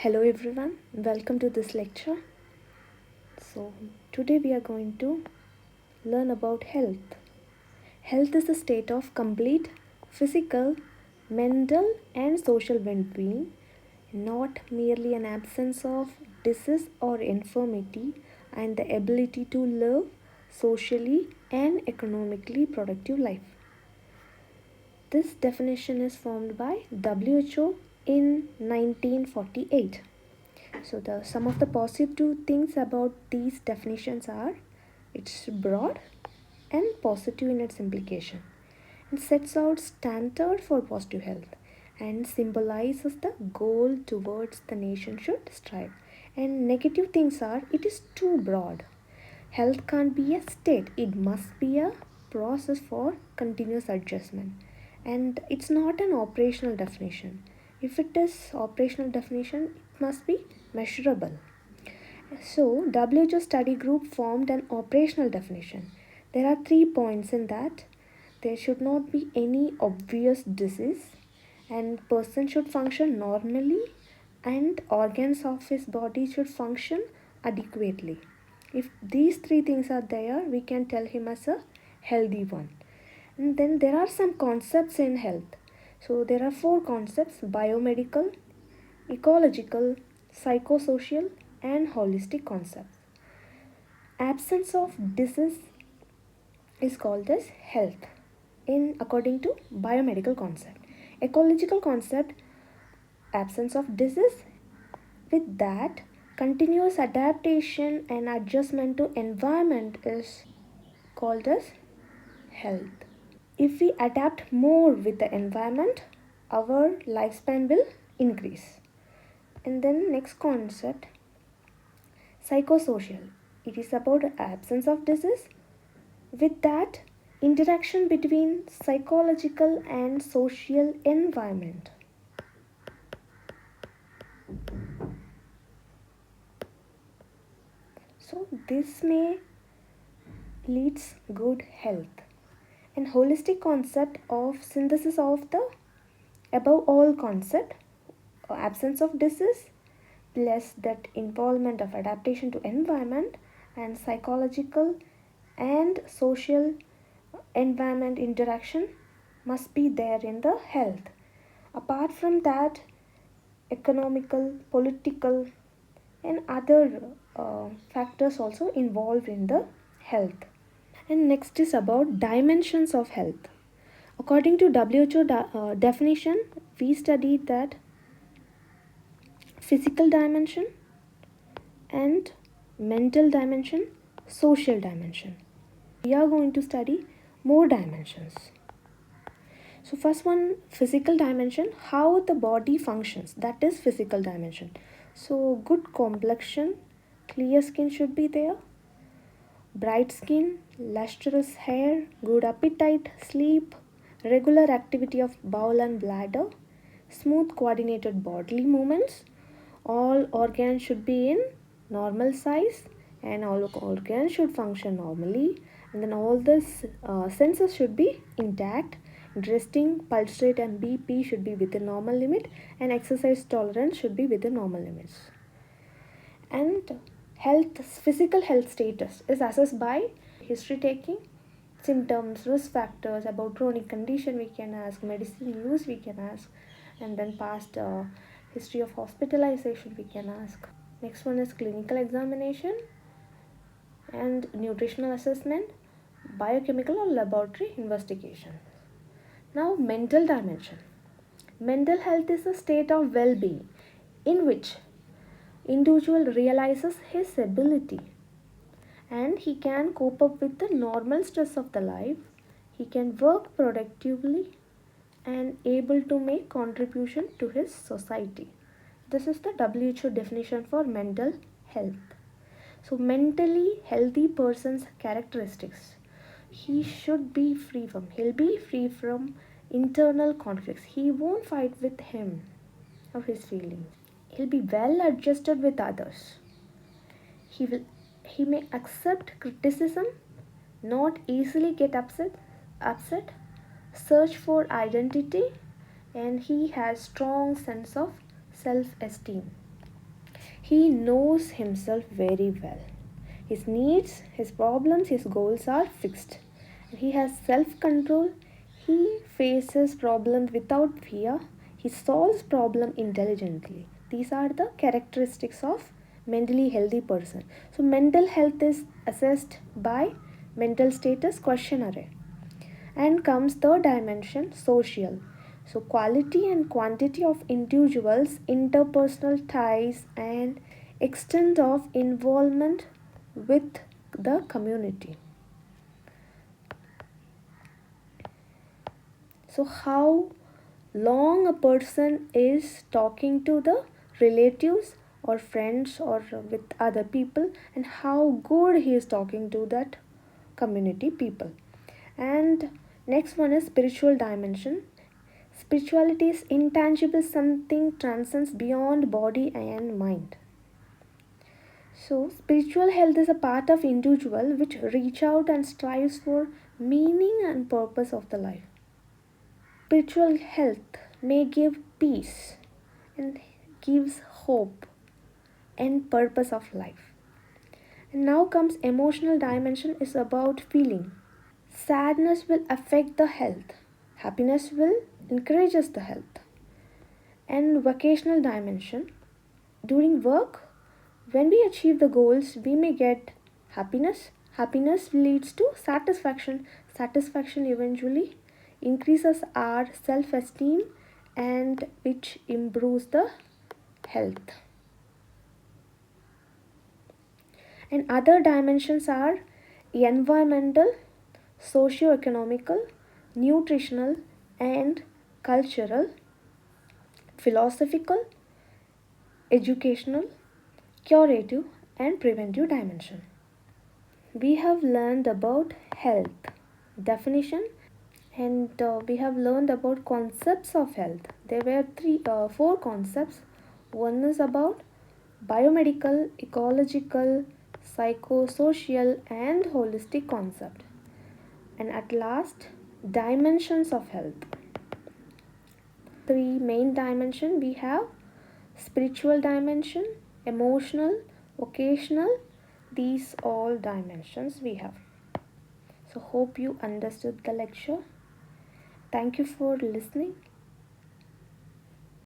Hello everyone, welcome to this lecture. So, today we are going to learn about health. Health is a state of complete physical, mental, and social well being, not merely an absence of disease or infirmity, and the ability to live socially and economically productive life. This definition is formed by WHO in 1948. So some of the positive things about these definitions are it's broad and positive in its implication. It sets out standard for positive health and symbolizes the goal towards the nation should strive. And negative things are it is too broad. Health can't be a state, it must be a process for continuous adjustment. And it's not an operational definition. If it is operational definition, it must be measurable. So, WHO study group formed an operational definition. There are 3 points in that. There should not be any obvious disease, and person should function normally, and organs of his body should function adequately. If these 3 things are there, we can tell him as a healthy one. And then there are some concepts in health. So there are 4 concepts: biomedical, ecological, psychosocial, and holistic concepts. Absence of disease is called as health in according to biomedical concept. Ecological concept, absence of disease, with that continuous adaptation and adjustment to environment is called as health. If we adapt more with the environment, our lifespan will increase. And then next concept, psychosocial. It is about absence of disease. With that, interaction between psychological and social environment. So this may leads good health. And holistic concept of synthesis of the above all concept, absence of disease plus that involvement of adaptation to environment and psychological and social environment interaction must be there in the health. Apart from that, economical, political, and other factors also involved in the health. And next is about dimensions of health. According to WHO definition, we studied that physical dimension and mental dimension, social dimension. We are going to study more dimensions. So first one, physical dimension, how the body functions, that is physical dimension. So good complexion, clear skin should be there, bright skin, lustrous hair, good appetite, sleep, regular activity of bowel and bladder, smooth coordinated bodily movements, all organs should be in normal size and all organs should function normally, and then all the senses should be intact. Resting, pulse rate and BP should be within normal limit, and exercise tolerance should be within normal limits. And physical health status is assessed by history taking, symptoms, risk factors, about chronic condition we can ask, medicine use we can ask, and then past history of hospitalization we can ask. Next one is clinical examination and nutritional assessment, biochemical or laboratory investigation. Now mental dimension. Mental health is a state of well-being in which individual realizes his ability and he can cope up with the normal stress of the life. He can work productively and able to make contribution to his society. This is the WHO definition for mental health. So mentally healthy person's characteristics. He'll be free from internal conflicts. He won't fight with him or his feelings. He'll be well adjusted with others. He may accept criticism, not easily get upset, search for identity, and he has strong sense of self-esteem. He knows himself very well. His needs, his problems, his goals are fixed. He has self control. He faces problems without fear. He solves problems intelligently. These are the characteristics of mentally healthy person. So mental health is assessed by mental status questionnaire. And comes third dimension, social. So quality and quantity of individuals, interpersonal ties, and extent of involvement with the community. So how long a person is talking to the relatives or friends or with other people, and how good he is talking to that community people. And next one is spiritual dimension. Spirituality is intangible, something transcends beyond body and mind. So spiritual health is a part of individual which reach out and strives for meaning and purpose of the life. Spiritual health may give peace and gives hope and purpose of life. And now comes emotional dimension is about feeling. Sadness will affect the health. Happiness will encourages the health. And vocational dimension. During work, when we achieve the goals, we may get happiness. Happiness leads to satisfaction. Satisfaction eventually increases our self-esteem and which improves the health. And other dimensions are environmental, socio-economical, nutritional, and cultural, philosophical, educational, curative, and preventive dimension. We have learned about health definition, and we have learned about concepts of health. There were four concepts. One is about biomedical, ecological, psychosocial, and holistic concept. And at last, dimensions of health. Three main dimension we have: spiritual dimension, emotional, vocational. These all dimensions we have. So hope you understood the lecture. Thank you for listening.